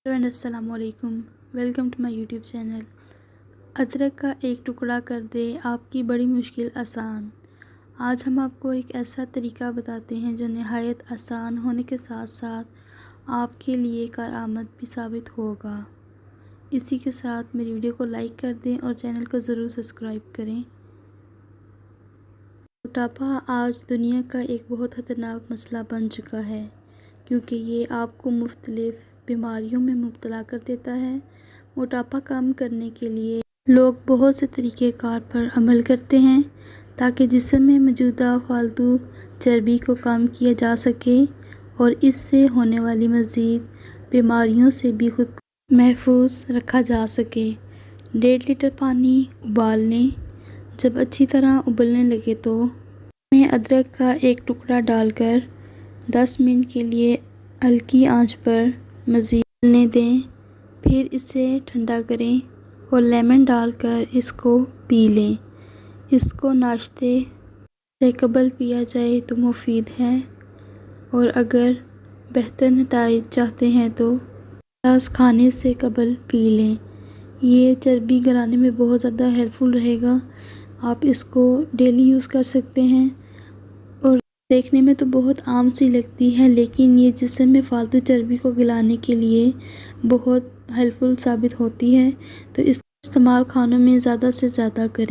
Friend अस्सलाम वालेकुम, welcome to my YouTube channel. अदरक का एक टुकड़ा कर दे आपकी बड़ी मुश्किल आसान। आज हम आपको एक ऐसा तरीका बताते हैं जो नहायत आसान होने के साथ साथ आपके लिए कारआमद भी साबित होगा। इसी के साथ मेरी वीडियो को लाइक कर दें और चैनल को ज़रूर सब्सक्राइब करें। मोटापा आज दुनिया का एक बहुत ख़तरनाक मसला बन चुका है, क्योंकि ये आपको मुख्तलिफ़ बीमारियों में मुब्तला कर देता है। मोटापा कम करने के लिए लोग बहुत से तरीक़ेकार पर अमल करते हैं ताकि जिस्म में मौजूदा फालतू चर्बी को कम किया जा सके और इससे होने वाली मज़ीद बीमारियों से भी खुद को महफूज रखा जा सके। 1.5 लीटर पानी उबाल लें। जब अच्छी तरह उबलने लगे तो उसमें अदरक का एक टुकड़ा डालकर 10 मिनट के लिए हल्की आंच पर मज़ीद उबलने दें। फिर इसे ठंडा करें और लेमन डालकर इसको पी लें। इसको नाश्ते से कबल पिया जाए तो मुफीद है, और अगर बेहतर नताइज चाहते हैं तो गिलास खाने से कबल पी लें। ये चर्बी गिराने में बहुत ज़्यादा हेल्पफुल रहेगा। आप इसको डेली यूज़ कर सकते हैं और देखने में तो बहुत आम सी लगती है, लेकिन ये जिस्म में फालतू चर्बी को गिलाने के लिए बहुत हेल्पफुल साबित होती है। तो इसका इस्तेमाल खानों में ज़्यादा से ज़्यादा करें।